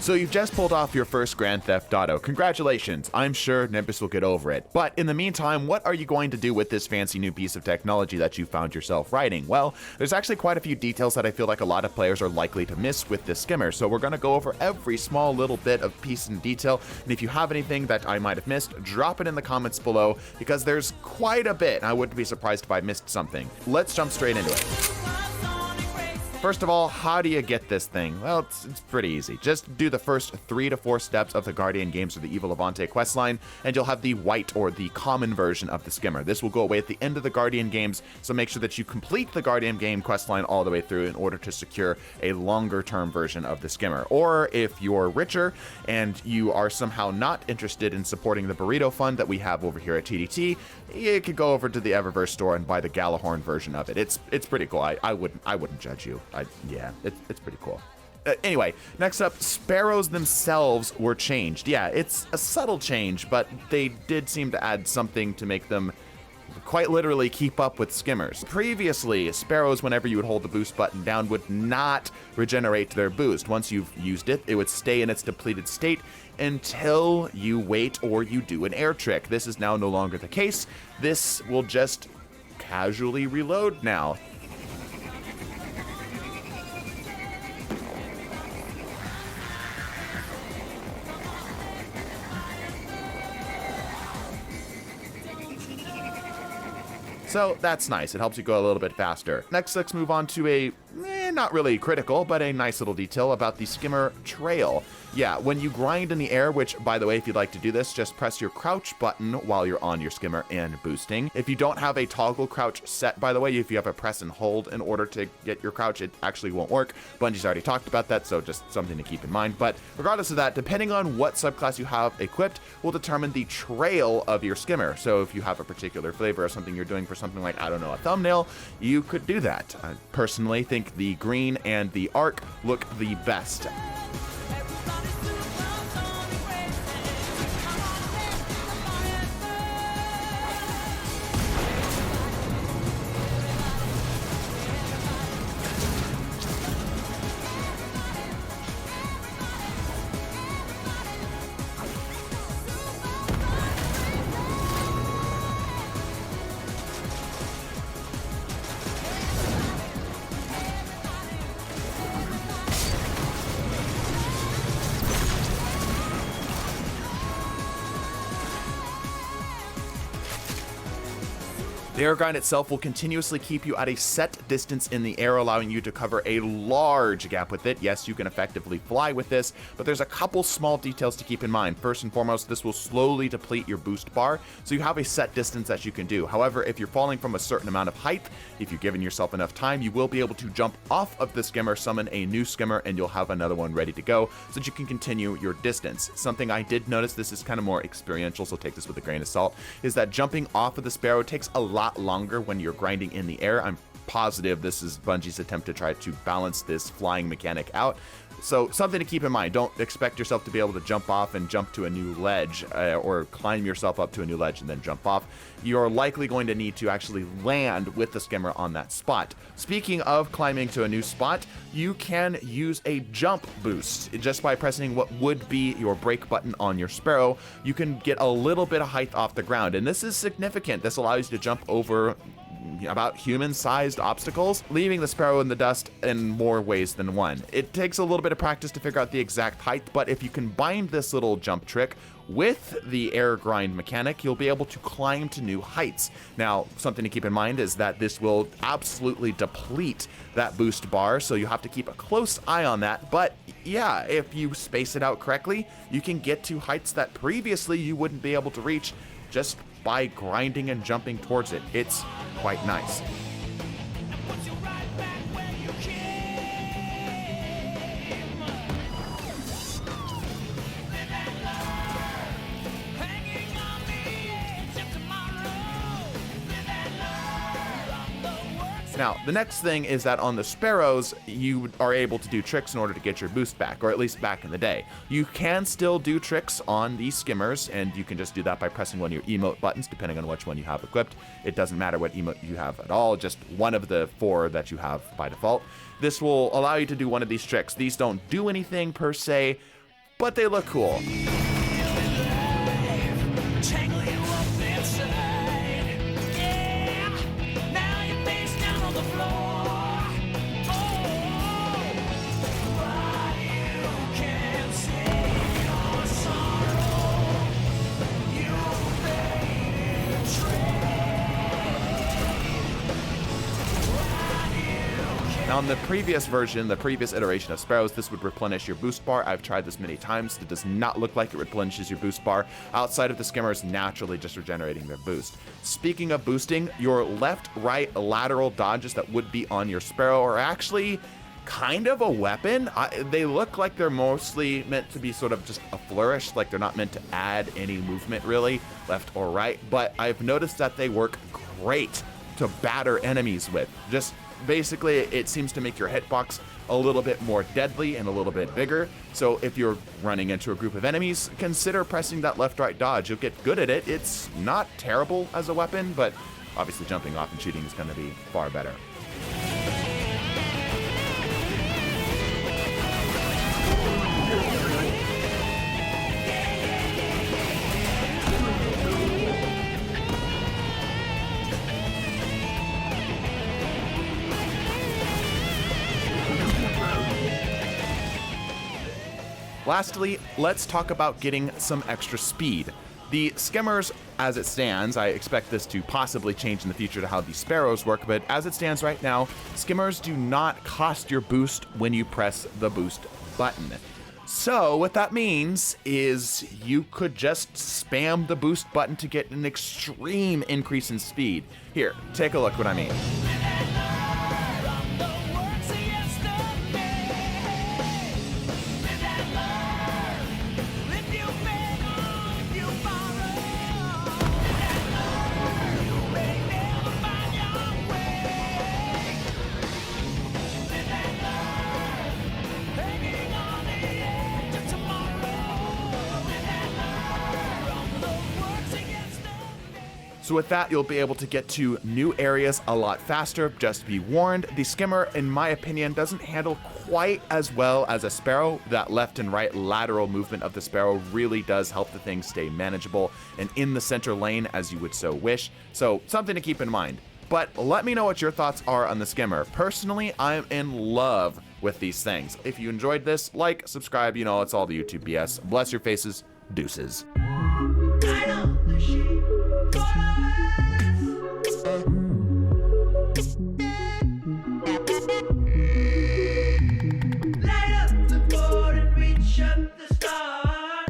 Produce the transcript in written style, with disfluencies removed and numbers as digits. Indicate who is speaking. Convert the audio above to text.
Speaker 1: So you've just pulled off your first Grand Theft Auto. Congratulations. I'm sure Nimbus will get over it. But in the meantime, what are you going to do with this fancy new piece of technology that you found yourself riding? Well, there's actually quite a few details that I feel like a lot of players are likely to miss with this skimmer. So we're going to go over every small little bit of piece and detail. And if you have anything that I might have missed, drop it in the comments below because there's quite a bit. I wouldn't be surprised if I missed something. Let's jump straight into it. First of all, how do you get this thing? Well, it's pretty easy. Just do the first 3 to 4 steps of the Guardian Games or the Evil Levante questline, and you'll have the white or the common version of the skimmer. This will go away at the end of the Guardian Games, so make sure that you complete the Guardian Game questline all the way through in order to secure a longer term version of the skimmer. Or if you're richer and you are somehow not interested in supporting the Burrito Fund that we have over here at TDT, you could go over to the Eververse store and buy the Galahorn version of it. It's pretty cool. I wouldn't judge you. Yeah, it's pretty cool. Anyway, next up, sparrows themselves were changed. Yeah, it's a subtle change, but they did seem to add something to make them quite literally keep up with skimmers. Previously, sparrows, whenever you would hold the boost button down, would not regenerate their boost. Once you've used it, it would stay in its depleted state until you wait or you do an air trick. This is now no longer the case. This will just casually reload now. So that's nice. It helps you go a little bit faster. Next, let's move on to a, not really critical, but a nice little detail about the skimmer trail. Yeah, when you grind in the air, which, by the way, if you'd like to do this, just press your crouch button while you're on your skimmer and boosting. If you don't have a toggle crouch set, by the way, if you have a press and hold in order to get your crouch, it actually won't work. Bungie's already talked about that, so just something to keep in mind. But regardless of that, depending on what subclass you have equipped will determine the trail of your skimmer. So if you have a particular flavor or something you're doing for something like, I don't know, a thumbnail, you could do that. I personally think the green and the arc look the best. The air grind itself will continuously keep you at a set distance in the air, allowing you to cover a large gap with it. Yes, you can effectively fly with this, but there's a couple small details to keep in mind. First and foremost, this will slowly deplete your boost bar, so you have a set distance that you can do. However, if you're falling from a certain amount of height, if you've given yourself enough time, you will be able to jump off of the skimmer, summon a new skimmer, and you'll have another one ready to go so that you can continue your distance. Something I did notice, this is kind of more experiential, so take this with a grain of salt, is that jumping off of the sparrow takes a lot longer when you're grinding in the air. I'm positive this is Bungie's attempt to try to balance this flying mechanic out. So something to keep in mind. Don't expect yourself to be able to jump off and jump to a new ledge or climb yourself up to a new ledge and then jump off. You're likely going to need to actually land with the skimmer on that spot. Speaking of climbing to a new spot, you can use a jump boost. Just by pressing what would be your brake button on your sparrow, you can get a little bit of height off the ground. And this is significant. This allows you to jump over about human-sized obstacles, leaving the sparrow in the dust in more ways than one. It takes a little bit of practice to figure out the exact height, but if you combine this little jump trick with the air grind mechanic, you'll be able to climb to new heights. Now, something to keep in mind is that this will absolutely deplete that boost bar, so you have to keep a close eye on that. But yeah, if you space it out correctly, you can get to heights that previously you wouldn't be able to reach just by grinding and jumping towards it. It's quite nice. Now, the next thing is that on the sparrows, you are able to do tricks in order to get your boost back, or at least back in the day. You can still do tricks on these skimmers, and you can just do that by pressing one of your emote buttons, depending on which one you have equipped. It doesn't matter what emote you have at all, just one of the 4 that you have by default. This will allow you to do one of these tricks. These don't do anything per se, but they look cool. Now, in the previous version, the previous iteration of Sparrows, this would replenish your boost bar. I've tried this many times. It does not look like it replenishes your boost bar outside of the Skimmers naturally just regenerating their boost. Speaking of boosting, your left, right, lateral dodges that would be on your Sparrow are actually kind of a weapon. They look like they're mostly meant to be sort of just a flourish, like they're not meant to add any movement really, left or right, but I've noticed that they work great to batter enemies with. Just basically, it seems to make your hitbox a little bit more deadly and a little bit bigger. So if you're running into a group of enemies, consider pressing that left-right dodge. You'll get good at it. It's not terrible as a weapon, but obviously jumping off and shooting is going to be far better. Lastly, let's talk about getting some extra speed. The Skimmers, as it stands, I expect this to possibly change in the future to how the Sparrows work, but as it stands right now, Skimmers do not cost your boost when you press the boost button. So what that means is you could just spam the boost button to get an extreme increase in speed. Here, take a look what I mean. So with that, you'll be able to get to new areas a lot faster. Just be warned, the Skimmer, in my opinion, doesn't handle quite as well as a Sparrow. That left and right lateral movement of the Sparrow really does help the thing stay manageable and in the center lane as you would so wish. So something to keep in mind. But let me know what your thoughts are on the Skimmer. Personally, I'm in love with these things. If you enjoyed this, like, subscribe, you know, it's all the YouTube BS. Bless your faces. Deuces.